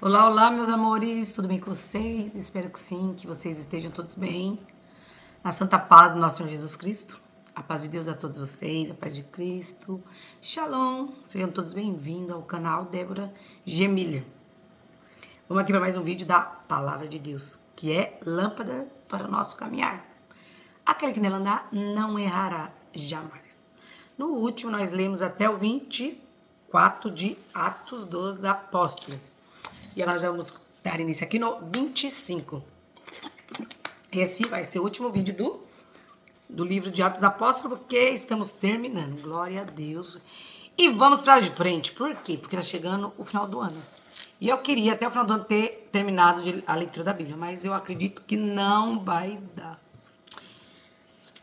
Olá, olá, meus amores, tudo bem com vocês? Espero que sim, que vocês estejam todos bem. Na santa paz do nosso Senhor Jesus Cristo. A paz de Deus a todos vocês, a paz de Cristo. Shalom, sejam todos bem-vindos ao canal Débora G. Miller. Vamos aqui para mais um vídeo da Palavra de Deus, que é lâmpada para o nosso caminhar. Aquele que nela andar não errará jamais. No último, nós lemos até o 24 de Atos dos Apóstolos. E agora nós vamos dar início aqui no 25. Esse vai ser o último vídeo do livro de Atos dos Apóstolos, porque estamos terminando. Glória a Deus. E vamos para frente. Por quê? Porque está chegando o final do ano. E eu queria até o final do ano ter terminado a leitura da Bíblia, mas eu acredito que não vai dar.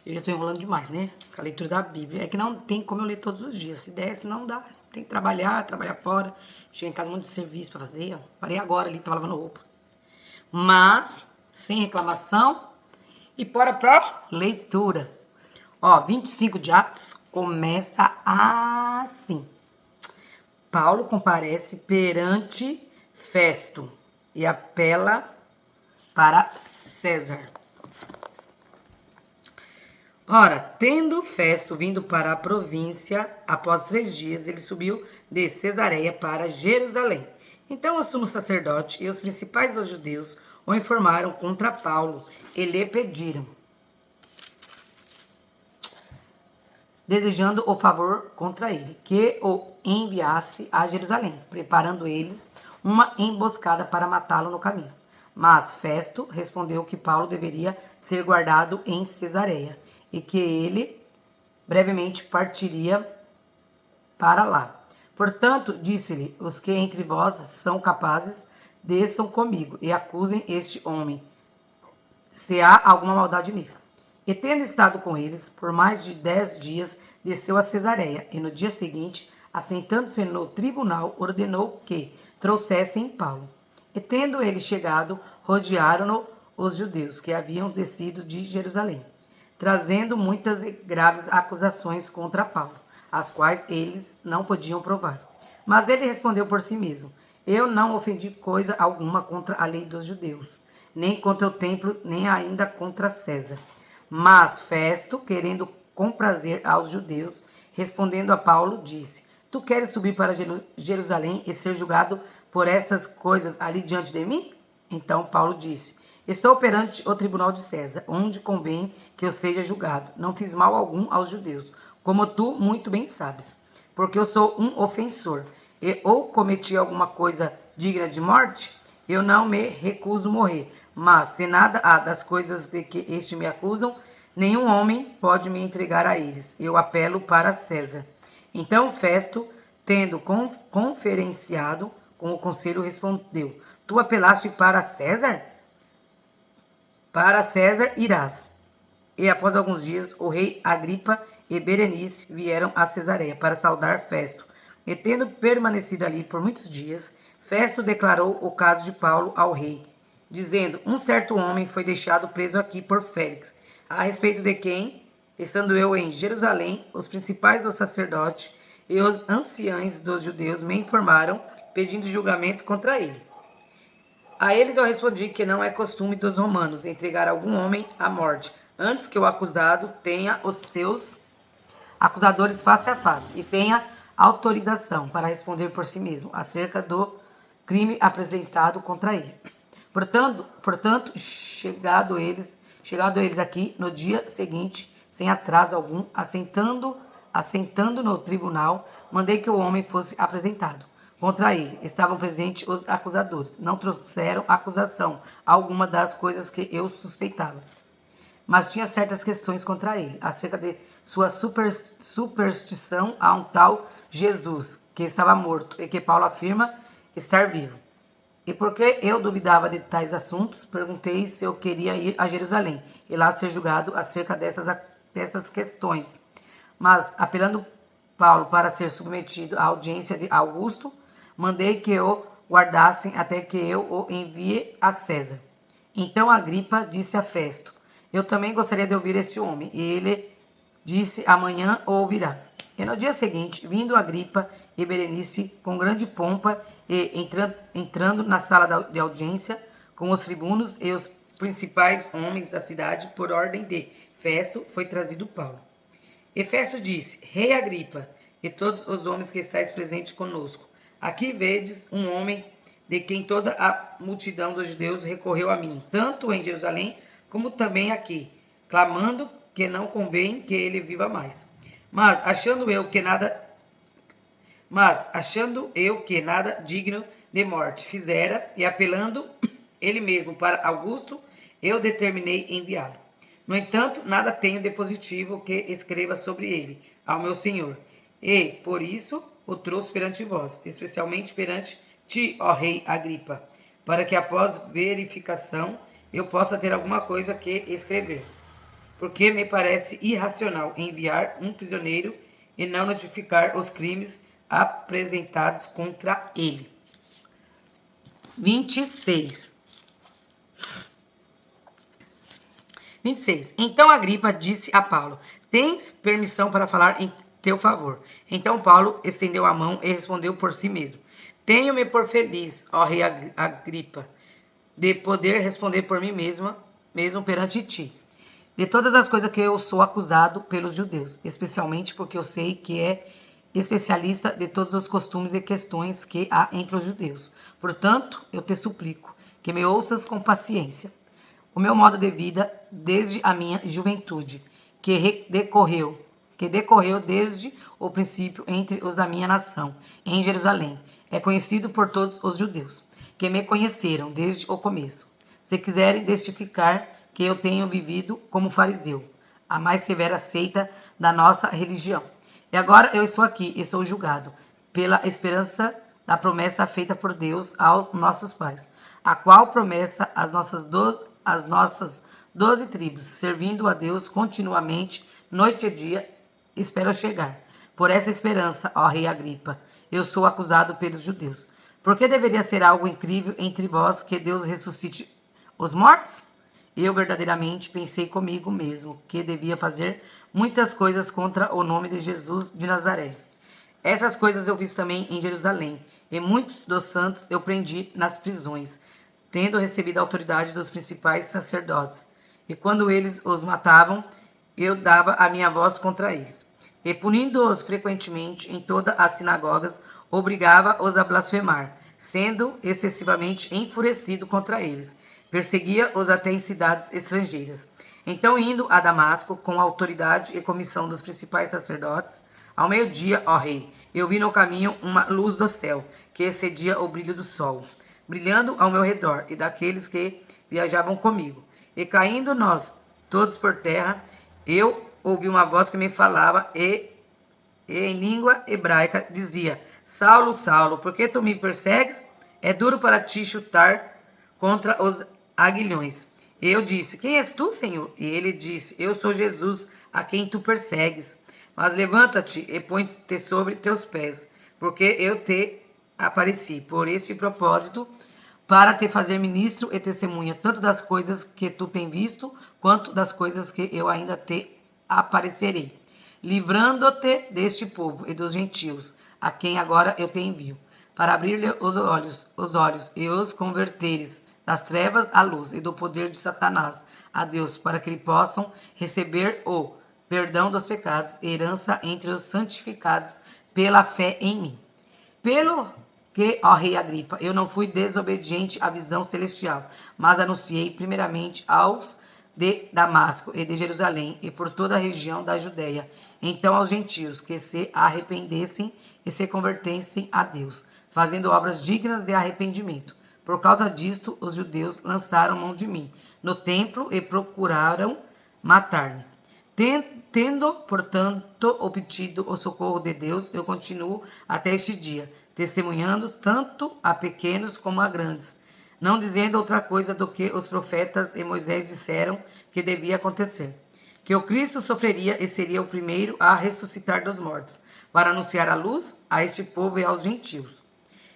Eu já estou enrolando demais, né? Com a leitura da Bíblia. É que não tem como eu ler todos os dias. Se desse, não dá. Tem que trabalhar fora. Chega em casa um monte de serviço para fazer. Ó. Parei agora ali, estava lavando roupa. Mas, sem reclamação. E bora pra leitura. Ó, 25 de Atos começa assim. Paulo comparece perante Festo e apela para César. Ora, tendo Festo vindo para a província, após 3 dias, ele subiu de Cesareia para Jerusalém. Então o sumo sacerdote e os principais dos judeus o informaram contra Paulo e lhe pediram, desejando o favor contra ele, que o enviasse a Jerusalém, preparando eles uma emboscada para matá-lo no caminho. Mas Festo respondeu que Paulo deveria ser guardado em Cesareia e que ele brevemente partiria para lá. Portanto, disse-lhe, os que entre vós são capazes, desçam comigo e acusem este homem, se há alguma maldade nele. E tendo estado com eles por mais de 10 dias, desceu a Cesareia, e no dia seguinte, assentando-se no tribunal, ordenou que trouxessem Paulo. E tendo ele chegado, rodearam-no os judeus que haviam descido de Jerusalém, trazendo muitas e graves acusações contra Paulo, as quais eles não podiam provar. Mas ele respondeu por si mesmo, eu não ofendi coisa alguma contra a lei dos judeus, nem contra o templo, nem ainda contra César. Mas Festo, querendo comprazer aos judeus, respondendo a Paulo, disse, tu queres subir para Jerusalém e ser julgado por estas coisas ali diante de mim? Então Paulo disse, estou perante o tribunal de César, onde convém que eu seja julgado. Não fiz mal algum aos judeus, como tu muito bem sabes, porque eu sou um ofensor. E ou cometi alguma coisa digna de morte, eu não me recuso morrer. Mas, se nada há das coisas de que este me acusam, nenhum homem pode me entregar a eles. Eu apelo para César. Então Festo, tendo conferenciado com o conselho, respondeu, tu apelaste para César? Para César irás. E após alguns dias, o rei Agripa e Berenice vieram a Cesareia para saudar Festo. E tendo permanecido ali por muitos dias, Festo declarou o caso de Paulo ao rei, dizendo, um certo homem foi deixado preso aqui por Félix, a respeito de quem, estando eu em Jerusalém, os principais dos sacerdotes e os anciães dos judeus me informaram, pedindo julgamento contra ele. A eles eu respondi que não é costume dos romanos entregar algum homem à morte, antes que o acusado tenha os seus acusadores face a face e tenha autorização para responder por si mesmo acerca do crime apresentado contra ele. Portanto, chegado eles aqui no dia seguinte, sem atraso algum, assentando no tribunal, mandei que o homem fosse apresentado. Contra ele estavam presentes os acusadores. Não trouxeram acusação alguma das coisas que eu suspeitava. Mas tinha certas questões contra ele, acerca de sua superstição a um tal Jesus, que estava morto, e que Paulo afirma estar vivo. E porque eu duvidava de tais assuntos, perguntei se eu queria ir a Jerusalém, e lá ser julgado acerca dessas questões. Mas, apelando Paulo para ser submetido à audiência de Augusto, mandei que o guardassem até que eu o envie a César. Então Agripa disse a Festo, eu também gostaria de ouvir este homem. E ele disse, amanhã o ouvirás. E no dia seguinte, vindo Agripa e Berenice com grande pompa e entrando na sala de audiência com os tribunos e os principais homens da cidade, por ordem de Festo, foi trazido Paulo. E Festo disse: Rei Agripa, e todos os homens que estáis presentes conosco, aqui vedes um homem de quem toda a multidão dos judeus recorreu a mim, tanto em Jerusalém como também aqui, clamando que não convém que ele viva mais. Mas achando eu que nada digno de morte fizera, e apelando ele mesmo para Augusto, eu determinei enviá-lo. No entanto, nada tenho de positivo que escreva sobre ele ao meu senhor, e por isso o trouxe perante vós, especialmente perante ti, ó rei Agripa, para que após verificação eu possa ter alguma coisa que escrever. Porque me parece irracional enviar um prisioneiro e não notificar os crimes apresentados contra ele. 26. Então Agripa disse a Paulo: Tens permissão para falar em teu favor? Então Paulo estendeu a mão e respondeu por si mesmo: Tenho-me por feliz, ó rei Agripa, de poder responder por mim mesmo perante ti, de todas as coisas que eu sou acusado pelos judeus, especialmente porque eu sei que é especialista de todos os costumes e questões que há entre os judeus. Portanto, eu te suplico que me ouças com paciência. O meu modo de vida desde a minha juventude, que decorreu desde o princípio entre os da minha nação, em Jerusalém, é conhecido por todos os judeus, que me conheceram desde o começo. Se quiserem testificar que eu tenho vivido como fariseu, a mais severa seita da nossa religião. E agora eu estou aqui e sou julgado pela esperança da promessa feita por Deus aos nossos pais, a qual promessa as nossas 12 tribos, servindo a Deus continuamente, noite e dia, espero chegar. Por essa esperança, ó rei Agripa, eu sou acusado pelos judeus. Por que deveria ser algo incrível entre vós que Deus ressuscite os mortos? Eu verdadeiramente pensei comigo mesmo que devia fazer muitas coisas contra o nome de Jesus de Nazaré. Essas coisas eu fiz também em Jerusalém, e muitos dos santos eu prendi nas prisões, tendo recebido a autoridade dos principais sacerdotes. E quando eles os matavam, eu dava a minha voz contra eles. E punindo-os frequentemente em todas as sinagogas, obrigava-os a blasfemar, sendo excessivamente enfurecido contra eles. Perseguia-os até em cidades estrangeiras. Então, indo a Damasco, com a autoridade e comissão dos principais sacerdotes, ao meio-dia, ó rei, eu vi no caminho uma luz do céu, que excedia o brilho do sol, brilhando ao meu redor, e daqueles que viajavam comigo. E caindo nós todos por terra, eu ouvi uma voz que me falava, e em língua hebraica dizia: Saulo, Saulo, por que tu me persegues? É duro para ti chutar contra os aguilhões. E eu disse: Quem és tu, Senhor? E ele disse: Eu sou Jesus, a quem tu persegues. Mas levanta-te e põe-te sobre teus pés, porque eu te apareci por este propósito, para te fazer ministro e testemunha, tanto das coisas que tu tens visto, quanto das coisas que eu ainda te aparecerei, livrando-te deste povo e dos gentios, a quem agora eu te envio, para abrir-lhe os olhos e os converteres das trevas à luz e do poder de Satanás a Deus, para que eles possam receber o perdão dos pecados e herança entre os santificados pela fé em mim. Pelo que, ó rei Agripa, eu não fui desobediente à visão celestial, mas anunciei primeiramente aos de Damasco e de Jerusalém e por toda a região da Judéia, então aos gentios que se arrependessem e se convertessem a Deus, fazendo obras dignas de arrependimento. Por causa disto, os judeus lançaram mão de mim no templo e procuraram matar-me. Tendo, portanto, obtido o socorro de Deus, eu continuo até este dia, testemunhando tanto a pequenos como a grandes, não dizendo outra coisa do que os profetas e Moisés disseram que devia acontecer, que o Cristo sofreria e seria o primeiro a ressuscitar dos mortos, para anunciar a luz a este povo e aos gentios.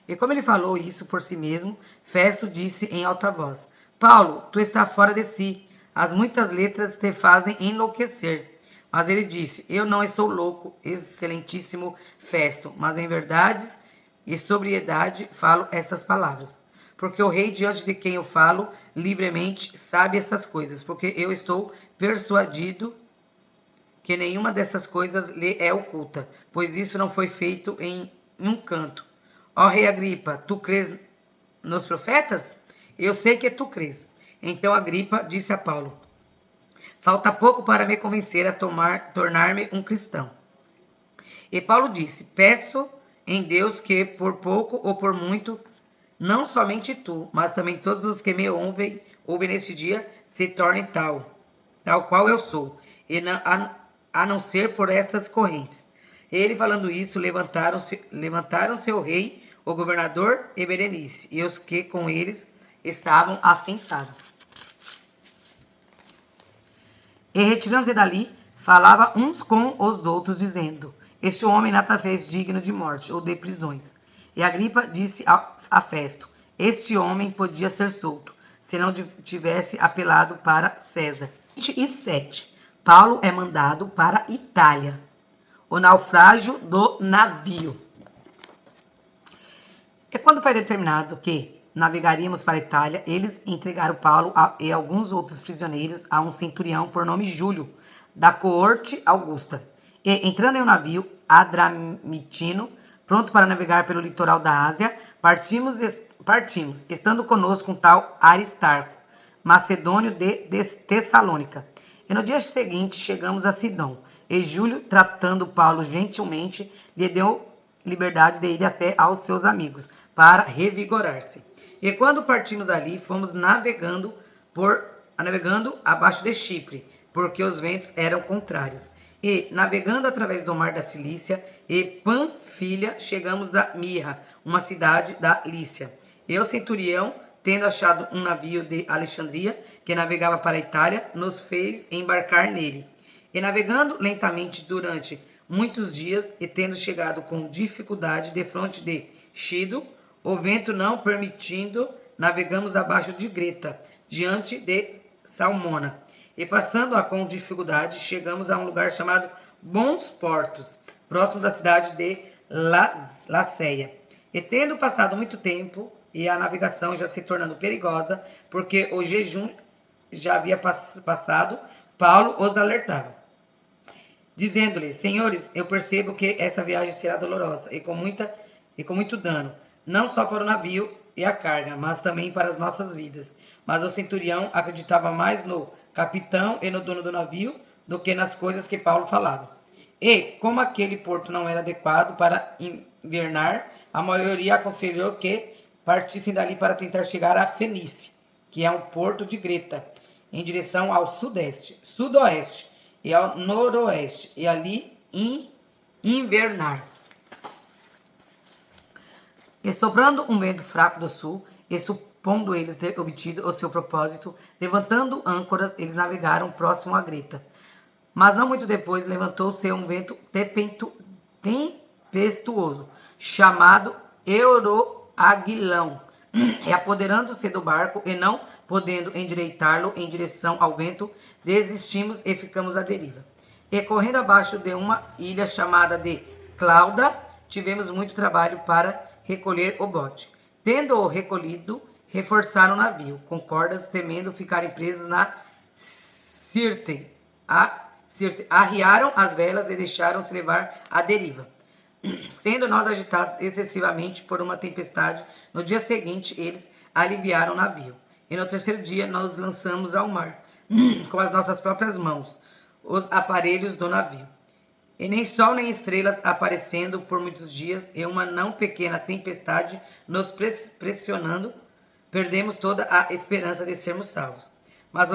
E como ele falou isso por si mesmo, Festo disse em alta voz: Paulo, tu estás fora de si, as muitas letras te fazem enlouquecer. Mas ele disse: eu não sou louco, excelentíssimo Festo, mas em verdades e sobriedade falo estas palavras. Porque o rei diante de quem eu falo livremente sabe estas coisas, porque eu estou persuadido que nenhuma dessas coisas lhe é oculta, pois isso não foi feito em um canto. Ó rei Agripa, tu crês nos profetas? Eu sei que tu crês. Então Agripa disse a Paulo: falta pouco para me convencer a tornar-me um cristão. E Paulo disse: peço em Deus que por pouco ou por muito, não somente tu, mas também todos os que me ouvem neste dia, se tornem tal qual eu sou, e a não ser por estas correntes. Ele falando isso, levantaram-se o rei, o governador e Berenice, e os que com eles estavam assentados. E retirando-se dali, falava uns com os outros, dizendo: este homem nada fez digno de morte ou de prisões. E Agripa disse a Festo: este homem podia ser solto, se não tivesse apelado para César. 27. Paulo é mandado para a Itália. O naufrágio do navio. E quando foi determinado que navegaríamos para a Itália, eles entregaram Paulo e alguns outros prisioneiros a um centurião por nome Júlio, da coorte Augusta. E, entrando em um navio adramitino, pronto para navegar pelo litoral da Ásia, partimos, estando conosco um tal Aristarco, macedônio de Tessalônica. E no dia seguinte chegamos a Sidom, e Júlio, tratando Paulo gentilmente, lhe deu liberdade de ir até aos seus amigos, para revigorar-se. E quando partimos ali, fomos navegando abaixo de Chipre, porque os ventos eram contrários. E, navegando através do mar da Cilícia e Panfilha, chegamos a Mirra, uma cidade da Lícia. E o centurião, tendo achado um navio de Alexandria, que navegava para a Itália, nos fez embarcar nele. E navegando lentamente durante muitos dias, e tendo chegado com dificuldade defronte de Chido, o vento não permitindo, navegamos abaixo de Greta, diante de Salmona. E passando-a com dificuldade, chegamos a um lugar chamado Bons Portos, próximo da cidade de Laceia. E tendo passado muito tempo, e a navegação já se tornando perigosa, porque o jejum já havia passado, Paulo os alertava, dizendo-lhe: senhores, eu percebo que essa viagem será dolorosa e com muito dano, não só para o navio e a carga, mas também para as nossas vidas. Mas o centurião acreditava mais no capitão e no dono do navio do que nas coisas que Paulo falava. E, como aquele porto não era adequado para invernar, a maioria aconselhou que partissem dali para tentar chegar a Fenícia, que é um porto de Greta, em direção ao sudoeste e ao noroeste, e ali invernar. E soprando um vento fraco do sul, e supondo eles ter obtido o seu propósito, levantando âncoras, eles navegaram próximo a Greta. Mas não muito depois levantou-se um vento tempestuoso, chamado Euroaguilão, e apoderando-se do barco, e não podendo endireitá-lo em direção ao vento, desistimos e ficamos à deriva. E correndo abaixo de uma ilha chamada de Clauda, tivemos muito trabalho para recolher o bote. Tendo-o recolhido, reforçaram o navio com cordas, temendo ficarem presos na Sirte. Arriaram as velas e deixaram-se levar à deriva. Sendo nós agitados excessivamente por uma tempestade, no dia seguinte eles aliviaram o navio. E no terceiro dia nós lançamos ao mar, com as nossas próprias mãos, os aparelhos do navio. E nem sol nem estrelas aparecendo por muitos dias, e uma não pequena tempestade nos pressionando, perdemos toda a esperança de sermos salvos. Mas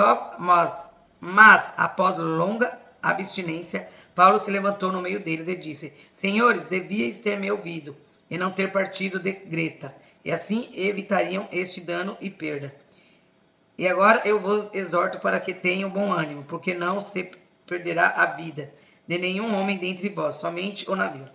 após longa abstinência, Paulo se levantou no meio deles e disse: senhores, devíeis ter me ouvido e não ter partido de Greta, e assim evitariam este dano e perda. E agora eu vos exorto para que tenham bom ânimo, porque não se perderá a vida de nenhum homem dentre vós, somente o navio.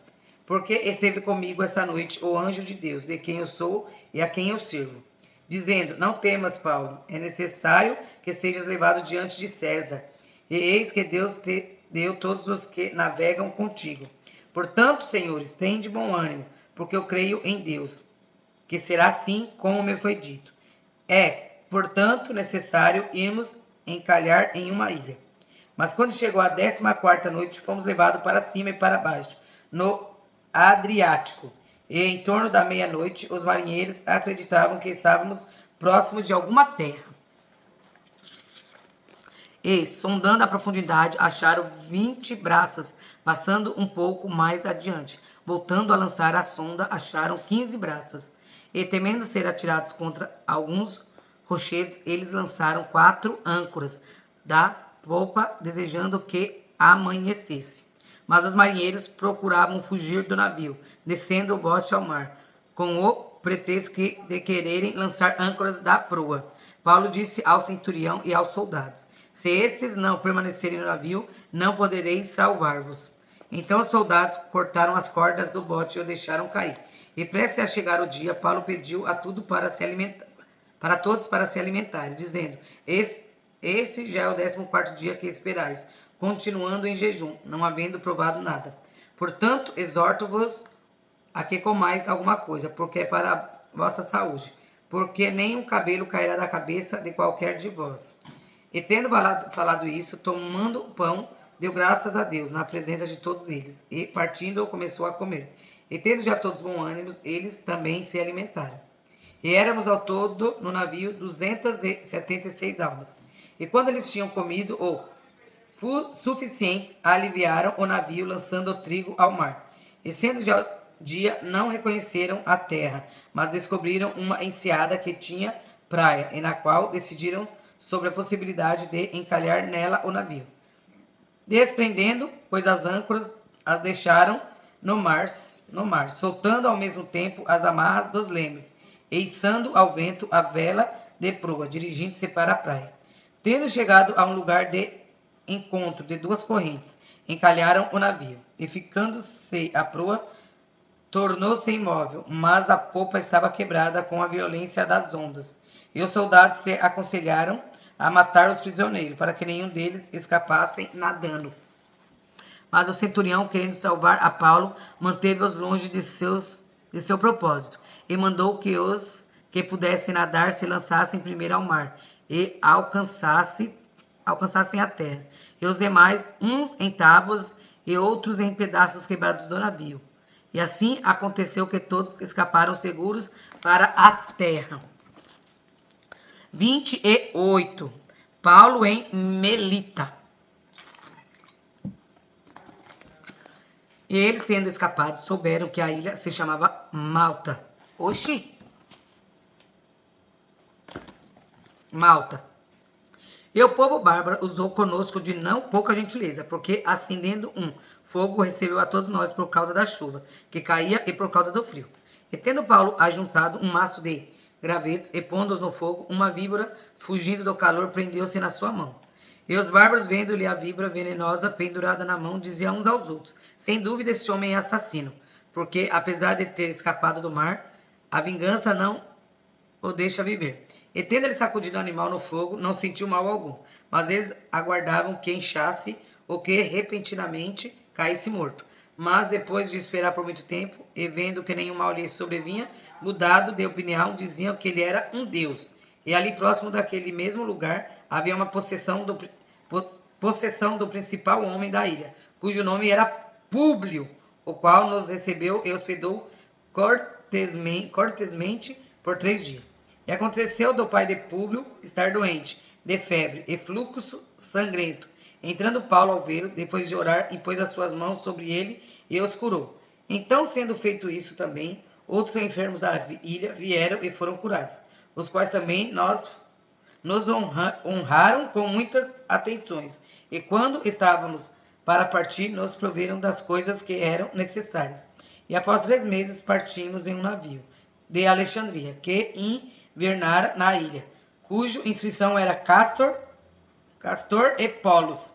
Porque esteve comigo esta noite o anjo de Deus, de quem eu sou e a quem eu sirvo, dizendo: não temas, Paulo, é necessário que sejas levado diante de César, e eis que Deus te deu todos os que navegam contigo. Portanto, senhores, tende bom ânimo, porque eu creio em Deus, que será assim como me foi dito. É, portanto, necessário irmos encalhar em uma ilha. Mas quando chegou a 14ª noite, fomos levados para cima e para baixo, no Adriático. E em torno da meia-noite, os marinheiros acreditavam que estávamos próximos de alguma terra. E, sondando a profundidade, acharam 20 braças, passando um pouco mais adiante. Voltando a lançar a sonda, acharam 15 braças. E, temendo ser atirados contra alguns rochedos, eles lançaram 4 âncoras da popa, desejando que amanhecesse. Mas os marinheiros procuravam fugir do navio, descendo o bote ao mar, com o pretexto de quererem lançar âncoras da proa. Paulo disse ao centurião e aos soldados: se estes não permanecerem no navio, não podereis salvar-vos. Então os soldados cortaram as cordas do bote e o deixaram cair. E prestes a chegar o dia, Paulo pediu a tudo para todos para se alimentarem, dizendo: esse já é o 14º dia que esperais, continuando em jejum, não havendo provado nada. Portanto, exorto-vos a que comais alguma coisa, porque é para a vossa saúde, porque nem um cabelo cairá da cabeça de qualquer de vós. E tendo falado isso, tomando o pão, deu graças a Deus na presença de todos eles, e partindo começou a comer. E tendo já todos bom ânimo, eles também se alimentaram. E éramos ao todo no navio 276 almas. E quando eles tinham comido o suficientes, aliviaram o navio, lançando o trigo ao mar. E sendo já dia, não reconheceram a terra, mas descobriram uma enseada que tinha praia, e na qual decidiram sobre a possibilidade de encalhar nela o navio. Desprendendo, pois as âncoras as deixaram no mar, soltando ao mesmo tempo as amarras dos lemes, e içando ao vento a vela de proa, dirigindo-se para a praia. Tendo chegado a um lugar de encontro de 2 correntes, encalharam o navio, e ficando-se a proa, tornou-se imóvel, mas a popa estava quebrada com a violência das ondas. E os soldados se aconselharam a matar os prisioneiros, para que nenhum deles escapasse nadando. Mas o centurião, querendo salvar a Paulo, manteve-os longe de seu propósito, e mandou que os que pudessem nadar se lançassem primeiro ao mar, e alcançassem a terra. E os demais, uns em tábuas e outros em pedaços quebrados do navio. E assim aconteceu que todos escaparam seguros para a terra. 28. Paulo em Melita. E eles, tendo escapado, souberam que a ilha se chamava Malta. Oxi! Malta. E o povo bárbaro usou conosco de não pouca gentileza, porque acendendo um fogo recebeu a todos nós por causa da chuva que caía e por causa do frio. E tendo Paulo ajuntado um maço de gravetos e pondo-os no fogo, uma víbora, fugindo do calor, prendeu-se na sua mão. E os bárbaros, vendo-lhe a víbora venenosa pendurada na mão, diziam uns aos outros: sem dúvida este homem é assassino, porque apesar de ter escapado do mar, a vingança não o deixa viver. E tendo ele sacudido o animal no fogo, não sentiu mal algum, mas eles aguardavam que inchasse ou que repentinamente caísse morto. Mas depois de esperar por muito tempo, e vendo que nenhum mal lhe sobrevinha, mudado de opinião, diziam que ele era um deus. E ali próximo daquele mesmo lugar havia uma possessão do principal homem da ilha, cujo nome era Públio, o qual nos recebeu e hospedou cortesmente por 3 dias. E aconteceu do pai de Públio estar doente, de febre e fluxo sangrento. Entrando Paulo ao vê-lo, depois de orar, impôs as suas mãos sobre ele e os curou. Então, sendo feito isso também, outros enfermos da ilha vieram e foram curados, os quais também nos honraram com muitas atenções. E quando estávamos para partir, nos proveram das coisas que eram necessárias. E após 3 meses partimos em um navio de Alexandria, que invernara na ilha, cuja inscrição era Castor e Polos.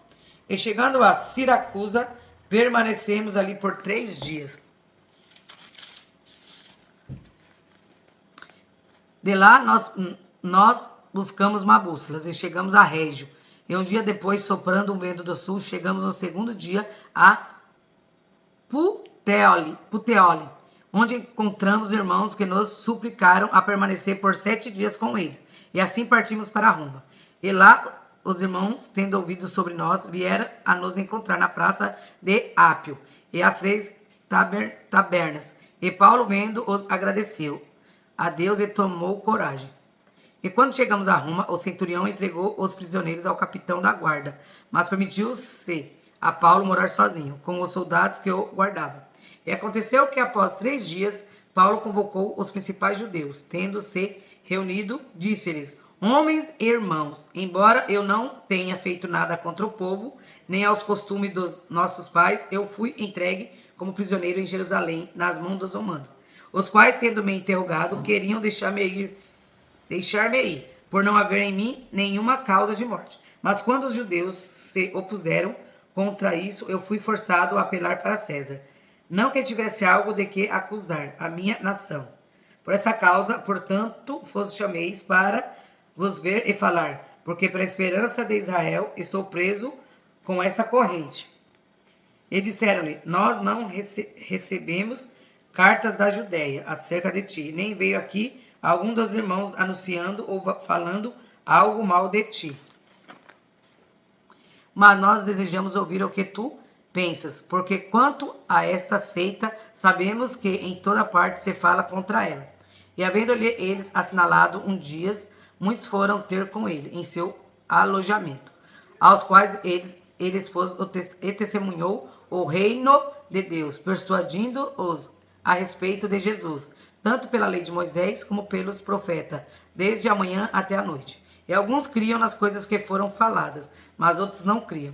E chegando a Siracusa, permanecemos ali por 3 dias. De lá nós buscamos uma bússola e chegamos a Régio, E um dia depois, soprando um vento do sul, chegamos no segundo dia a Puteoli, onde encontramos irmãos que nos suplicaram a permanecer por 7 dias com eles. E assim partimos para Roma. E lá os irmãos, tendo ouvido sobre nós, vieram a nos encontrar na praça de Ápio e as 3 tabernas. E Paulo, vendo, os agradeceu a Deus e tomou coragem. E quando chegamos a Roma, o centurião entregou os prisioneiros ao capitão da guarda, mas permitiu-se a Paulo morar sozinho, com os soldados que o guardavam. E aconteceu que após 3 dias, Paulo convocou os principais judeus. Tendo se reunido, disse-lhes: homens e irmãos, embora eu não tenha feito nada contra o povo, nem aos costumes dos nossos pais, eu fui entregue como prisioneiro em Jerusalém, nas mãos dos romanos, os quais, tendo-me interrogado, queriam deixar-me ir, por não haver em mim nenhuma causa de morte. Mas quando os judeus se opuseram contra isso, eu fui forçado a apelar para César, não que tivesse algo de que acusar a minha nação. Por essa causa, portanto, vos chameis para vos ver e falar, porque pela esperança de Israel estou preso com essa corrente. E disseram-lhe: nós não recebemos cartas da Judéia acerca de ti, nem veio aqui algum dos irmãos anunciando ou falando algo mal de ti. Mas nós desejamos ouvir o que tu pensas, porque quanto a esta seita, sabemos que em toda parte se fala contra ela. E havendo-lhe eles assinalado dias, muitos foram ter com ele em seu alojamento, aos quais ele expôs e testemunhou o reino de Deus, persuadindo-os a respeito de Jesus, tanto pela lei de Moisés como pelos profetas, desde a manhã até a noite. E alguns criam nas coisas que foram faladas, mas outros não criam.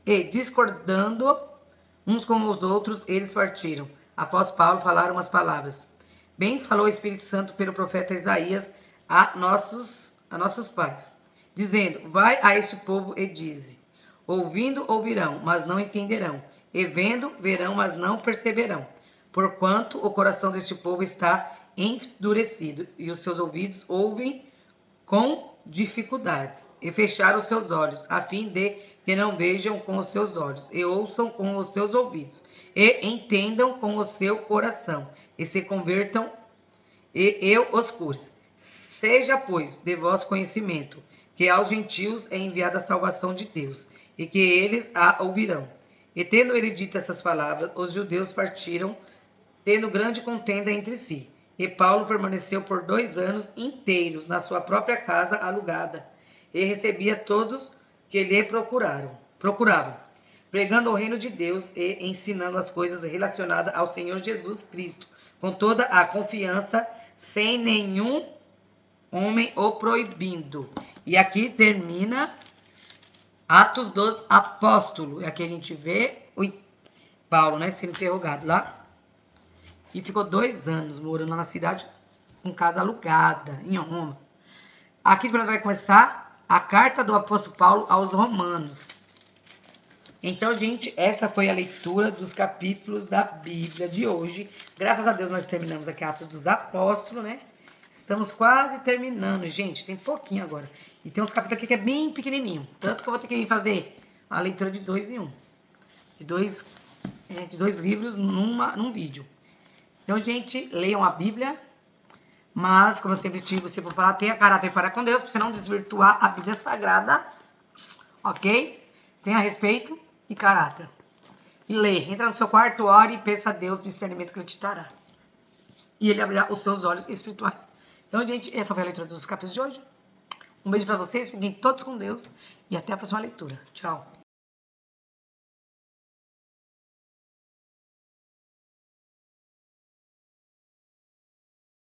E, discordando uns com os outros, eles partiram. Após Paulo falar umas palavras. Bem falou o Espírito Santo pelo profeta Isaías a nossos pais, dizendo: vai a este povo e dize: ouvindo ouvirão, mas não entenderão, e vendo verão, mas não perceberão, porquanto o coração deste povo está endurecido, e os seus ouvidos ouvem com dificuldades, e fecharam os seus olhos, a fim de que não vejam com os seus olhos, e ouçam com os seus ouvidos, e entendam com o seu coração, e se convertam, e eu os cure. Seja, pois, de vosso conhecimento, que aos gentios é enviada a salvação de Deus, e que eles a ouvirão. E tendo ele dito essas palavras, os judeus partiram, tendo grande contenda entre si. E Paulo permaneceu por 2 anos inteiros na sua própria casa alugada, e recebia todos que lhe procuravam, pregando o reino de Deus e ensinando as coisas relacionadas ao Senhor Jesus Cristo, com toda a confiança, sem nenhum homem o proibindo. E aqui termina Atos dos Apóstolos. E aqui a gente vê o Paulo, né, sendo interrogado lá. E ficou 2 anos morando lá na cidade, com casa alugada, em Roma. Aqui vai começar a carta do apóstolo Paulo aos Romanos. Então, gente, essa foi a leitura dos capítulos da Bíblia de hoje. Graças a Deus nós terminamos aqui Atos dos Apóstolos, né? Estamos quase terminando, gente. Tem pouquinho agora. E tem uns capítulos aqui que é bem pequenininho. Tanto que eu vou ter que fazer a leitura de 2 em 1. De dois livros num vídeo. Então, gente, leiam a Bíblia. Mas, como eu sempre tive, você for falar, tenha caráter para com Deus, para você não desvirtuar a Bíblia Sagrada. Ok? Tenha respeito e caráter. E lê. Entra no seu quarto, ore e peça a Deus o discernimento que Ele te dará. E Ele abrirá os seus olhos espirituais. Então, gente, essa foi a leitura dos capítulos de hoje. Um beijo para vocês. Fiquem todos com Deus. E até a próxima leitura. Tchau.